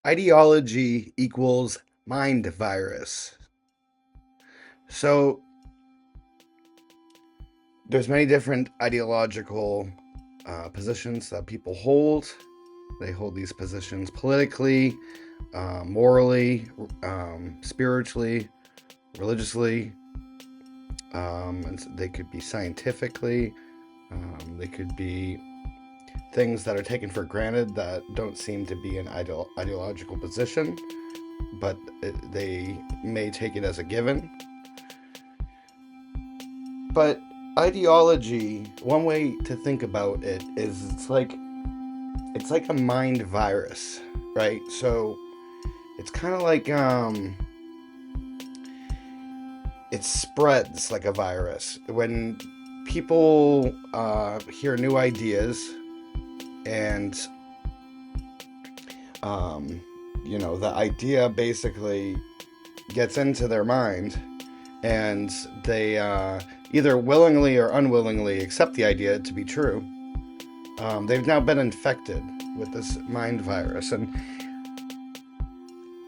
Ideology equals mind virus. So there's many different ideological positions that people hold. They hold these positions politically, morally, spiritually, religiously, and they could be scientifically. They could be things that are taken for granted that don't seem to be an ideological position, but they may take it as a given. But ideology, one way to think about it is it's like a mind virus, right? So it's kind of like it spreads like a virus when people hear new ideas and um, the idea basically gets into their mind and they either willingly or unwillingly accept the idea to be true. They've now been infected with this mind virus, and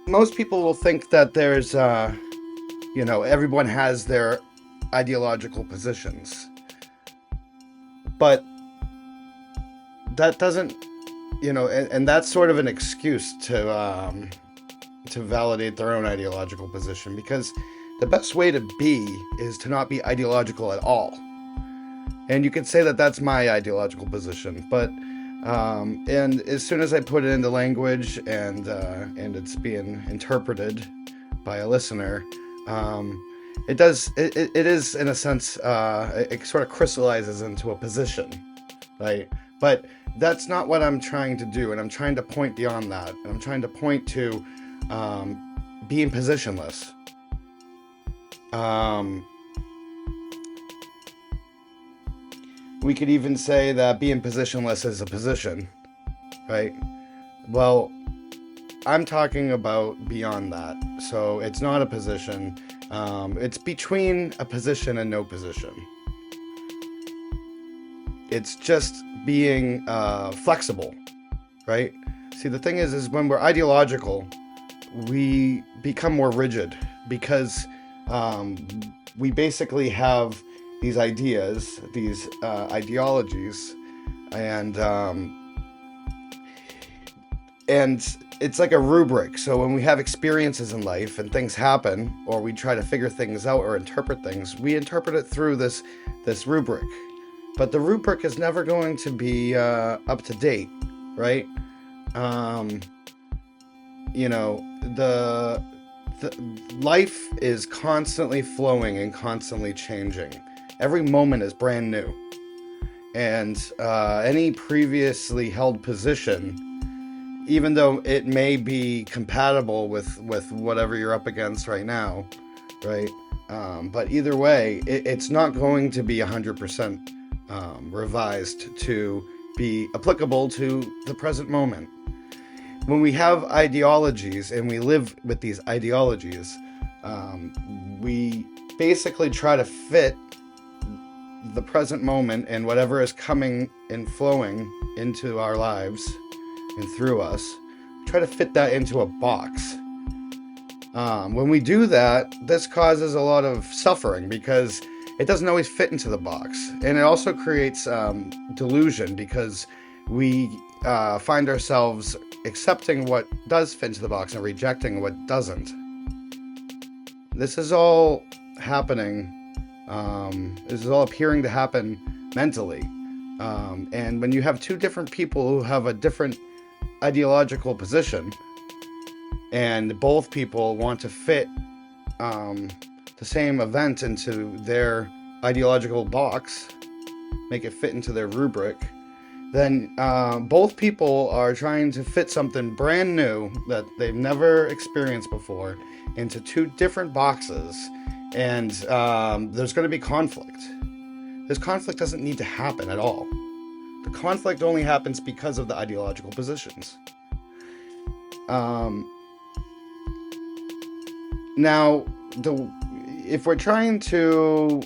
most people will think that there's, everyone has their ideological positions, but that doesn't, and that's sort of an excuse to validate their own ideological position, because the best way to be is to not be ideological at all. And you could say that that's my ideological position, but and as soon as I put it into language and it's being interpreted by a listener, it is in a sense it sort of crystallizes into a position, right? But that's not what I'm trying to do, and I'm trying to point beyond that, and I'm trying to point to being positionless. Um, we could even say that being positionless is a position, right? Well, I'm talking about beyond that. So it's not a position. It's between a position and no position. It's just being flexible, right? See, the thing is when we're ideological, we become more rigid because um, we basically have these ideas, these ideologies, and and it's like a rubric. So when we have experiences in life and things happen, or we try to figure things out or interpret things, we interpret it through this rubric. But the rubric is never going to be up to date, right? Um, the life is constantly flowing and constantly changing. Every moment is brand new, and any previously held position, even though it may be compatible with whatever you're up against right now, right? But either way, it's not going to be 100% revised to be applicable to the present moment. When we have ideologies and we live with these ideologies, we basically try to fit the present moment and whatever is coming and flowing into our lives and through us, try to fit that into a box. When we do that, this causes a lot of suffering because it doesn't always fit into the box. And it also creates delusion because we find ourselves accepting what does fit into the box and rejecting what doesn't. This is all happening. This is all appearing to happen mentally. And when you have two different people who have a different ideological position, and both people want to fit the same event into their ideological box, make it fit into their rubric, then both people are trying to fit something brand new that they've never experienced before into two different boxes, and there's going to be conflict. This conflict doesn't need to happen at all. The conflict only happens because of the ideological positions. Um, Now, if we're trying to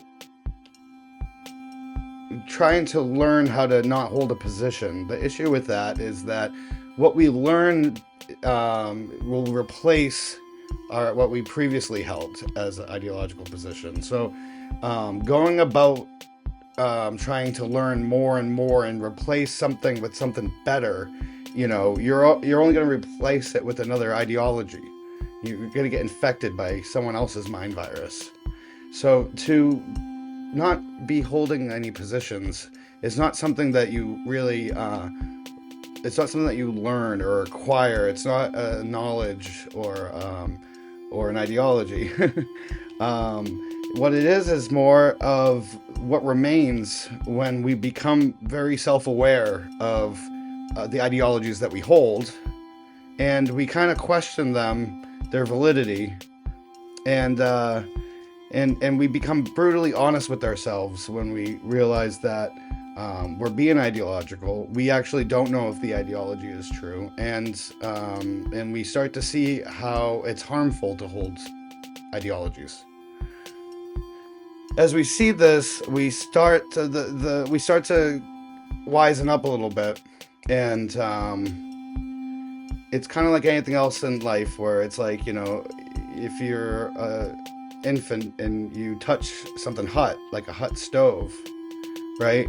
trying to learn how to not hold a position. The issue with that is that what we learn will replace what we previously held as an ideological position. So going about trying to learn more and more and replace something with something better, you're only going to replace it with another ideology. You're going to get infected by someone else's mind virus. So to not be holding any positions is not something that you really it's not something that you learn or acquire. It's not a knowledge or an ideology. What it is more of what remains when we become very self-aware of the ideologies that we hold, and we kind of question them, their validity, and we become brutally honest with ourselves when we realize that we're being ideological. We actually don't know if the ideology is true, and we start to see how it's harmful to hold ideologies. As we see this, we start to wisen up a little bit, and it's kind of like anything else in life, where it's like, if you're a infant and you touch something hot, like a hot stove, right?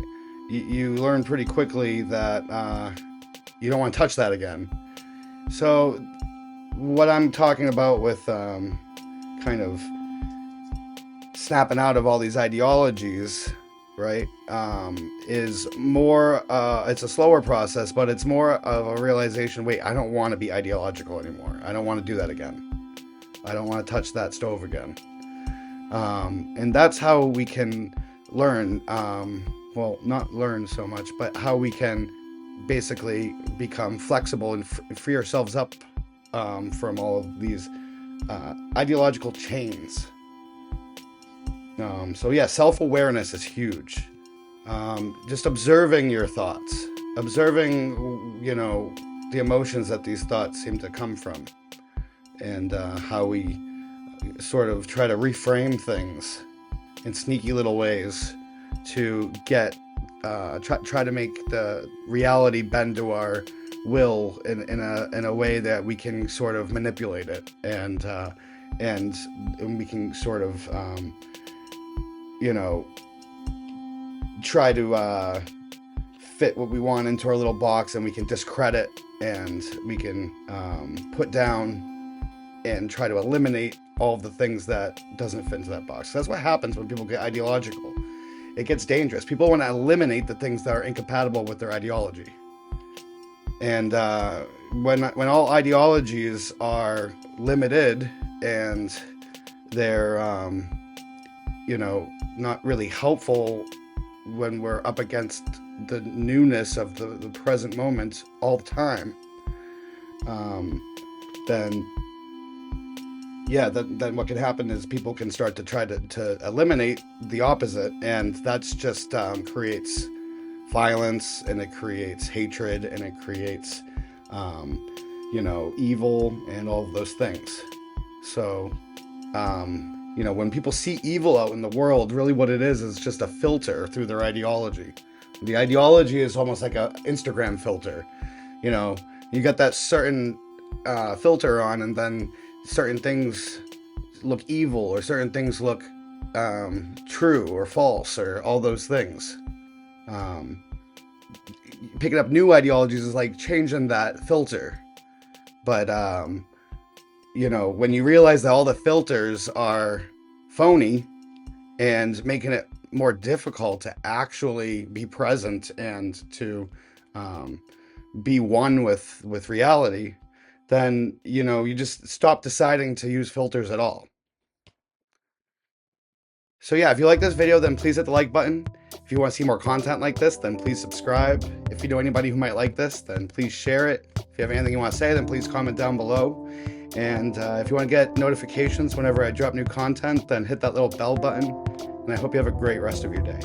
You learn pretty quickly that you don't want to touch that again. So what I'm talking about with kind of snapping out of all these ideologies, right, is more, it's a slower process, but it's more of a realization, wait, I don't want to be ideological anymore. I don't want to do that again. I don't want to touch that stove again. And that's how we can learn, well, not learn so much, but how we can basically become flexible and free ourselves up from all of these ideological chains. So yeah, self-awareness is huge. Just observing your thoughts, observing, the emotions that these thoughts seem to come from, and how we sort of try to reframe things in sneaky little ways to get try to make the reality bend to our will in a way that we can sort of manipulate it, and we can sort of try to fit what we want into our little box, and we can discredit, and we can put down and try to eliminate all of the things that doesn't fit into that box. So that's what happens when people get ideological. It gets dangerous. People want to eliminate the things that are incompatible with their ideology. And when all ideologies are limited and they're not really helpful when we're up against the newness of the present moment all the time, then what can happen is people can start to try to eliminate the opposite, and that's just creates violence, and it creates hatred, and it creates evil, and all of those things. So when people see evil out in the world, really what it is just a filter through their ideology. The ideology is almost like an Instagram filter. You got that certain filter on, and then certain things look evil, or certain things look true or false, or all those things. Picking up new ideologies is like changing that filter. But when you realize that all the filters are phony and making it more difficult to actually be present and to be one with reality, then you just stop deciding to use filters at all. So yeah, if you like this video, then please hit the like button. If you want to see more content like this, then please subscribe. If you know anybody who might like this, then please share it. If you have anything you want to say, then please comment down below. And if you want to get notifications whenever I drop new content, then hit that little bell button. And I hope you have a great rest of your day.